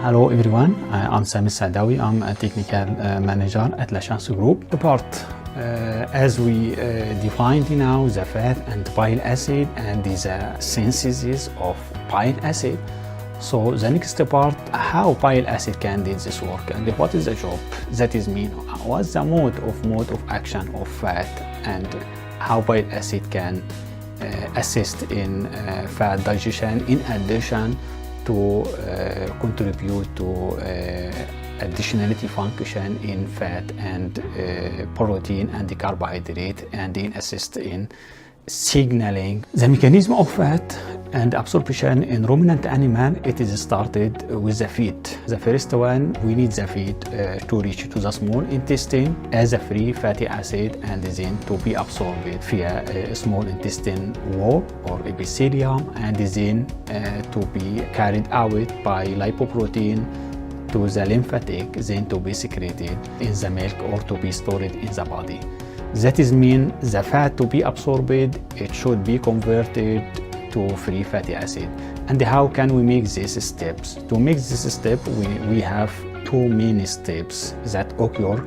Hello everyone, I'm Sami Sadawi. I'm a technical manager at La Chance Group. The part as we defined now the fat and bile acid and the synthesis of bile acid. So the next part, how bile acid can do this work and what is the job that is mean, what's the mode of action of fat and how bile acid can assist in fat digestion in addition to contribute to additionality function in fat and protein and the carbohydrate and then assist in signaling. The mechanism of fat and absorption in ruminant animal, it is started with the feed. The first one, we need the feed to reach to the small intestine as a free fatty acid and then to be absorbed via small intestine wall or epithelium and then to be carried out by lipoprotein to the lymphatic, then to be secreted in the milk or to be stored in the body. That is mean the fat to be absorbed, it should be converted to free fatty acid. And how can we make these steps? To make this step, we have two main steps that occur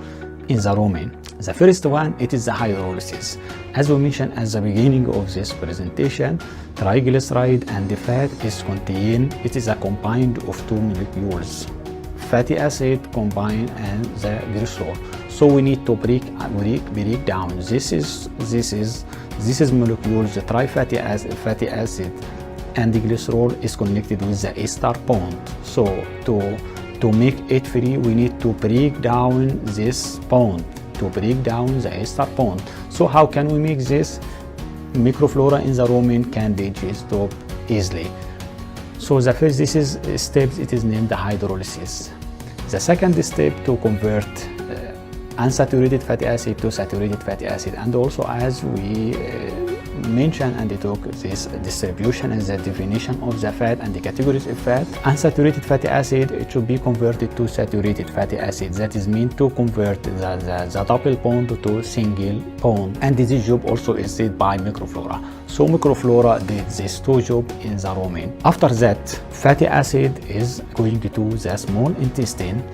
in the rumen. The first one, it is the hydrolysis. As we mentioned at the beginning of this presentation, triglyceride and the fat is contained, it is a compound of two molecules, fatty acid combined and the glycerol. So we need to break down this molecules, the fatty acid and the glycerol is connected with the ester bond. So to make it free, we need to break down this bond, to break down the ester bond. So how can we make this? Microflora in the rumen can digest easily. So the first step, it is named the hydrolysis. The second step, to convert unsaturated fatty acid to saturated fatty acid, and also as we mentioned and took this distribution and the definition of the fat and the categories of fat, unsaturated fatty acid, it should be converted to saturated fatty acid. That is mean to convert the double bond to single bond, and this job also is did by microflora. So microflora did this two job in the rumen. After that, fatty acid is going to the small intestine.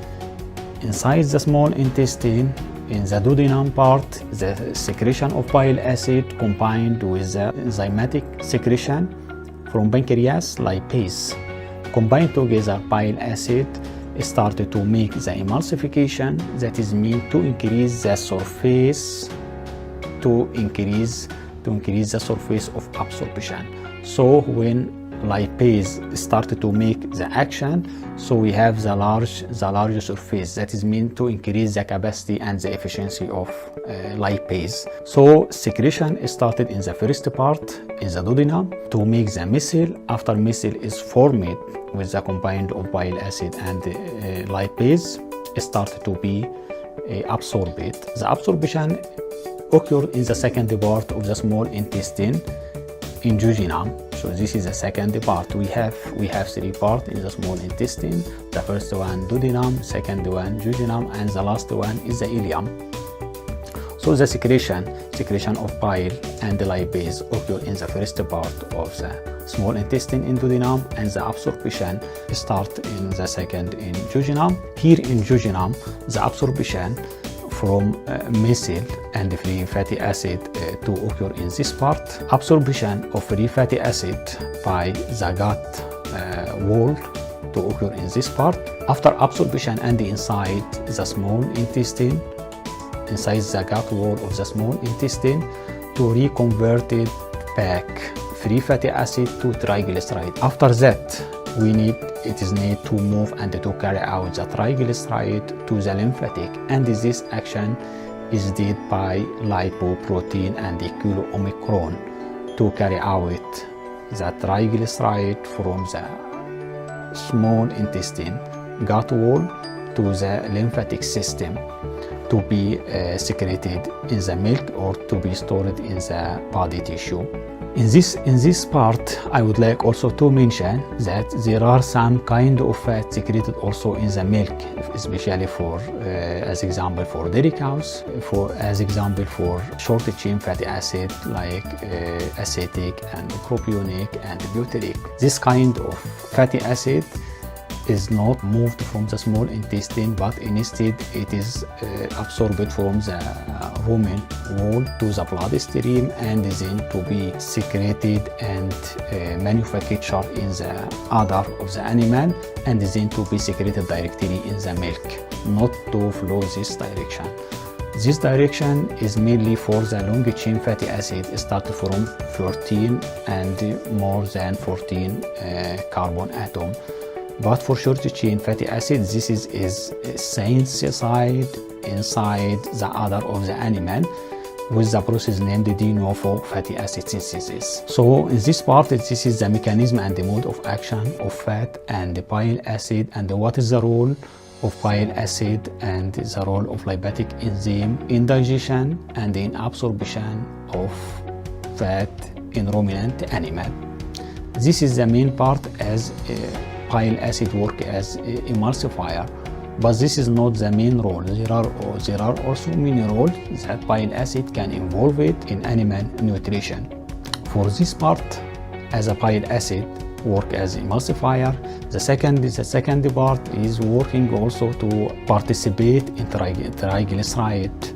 Inside the small intestine, in the duodenum part, the secretion of bile acid combined with the enzymatic secretion from pancreas lipase. Combined together, bile acid started to make the emulsification, that is mean to increase the surface, to increase the surface of absorption. So when lipase started to make the action, so we have the large surface, that is meant to increase the capacity and the efficiency of lipase. So secretion started in the first part in the duodenum to make the micelle. After micelle is formed with the compound of bile acid and lipase, started to be absorbed. The absorption occurred in the second part of the small intestine in jejunum. So this is the second part. We have three parts in the small intestine. The first one duodenum, second one jejunum, and the last one is the ileum. So the secretion of bile and the lipase occur in the first part of the small intestine in duodenum, and the absorption start in the second in jejunum. Here in jejunum, the absorption from micelle and free fatty acid to occur in this part. Absorption of free fatty acid by the gut wall to occur in this part. After absorption and inside the small intestine, inside the gut wall of the small intestine, to reconvert it back free fatty acid to triglyceride. After that, it is need to move and to carry out the triglyceride to the lymphatic, and this action is did by lipoprotein and the chylomicron to carry out the triglyceride from the small intestine gut wall to the lymphatic system to be secreted in the milk or to be stored in the body tissue. In this part, I would like also to mention that there are some kind of fat secreted also in the milk, especially for, as example, for dairy cows, as example for short chain fatty acid like acetic and propionic and butyric. This kind of fatty acid is not moved from the small intestine, but instead it is absorbed from the rumen wall to the bloodstream and then to be secreted and manufactured in the udder of the animal and then to be secreted directly in the milk, not to flow this direction. This direction is mainly for the long chain fatty acid starting from 14 and more than 14 carbon atom. But for short chain fatty acid, this is synthesized inside the udder of the animal with the process named de novo fatty acid synthesis. So in this part, this is the mechanism and the mode of action of fat and bile acid and what is the role of bile acid and the role of lipolytic enzyme in digestion and in absorption of fat in ruminant animal. This is the main part as bile acid work as emulsifier, but this is not the main role. There are also many roles that bile acid can involve it in animal nutrition. For this part, as a bile acid work as emulsifier, the second part is working also to participate in triglyceride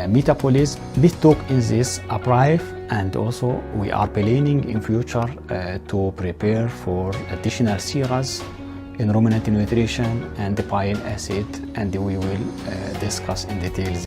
metabolism. Let's talk in this brief, and also we are planning in future to prepare for additional series in ruminant nutrition and bile acid, and we will discuss in details.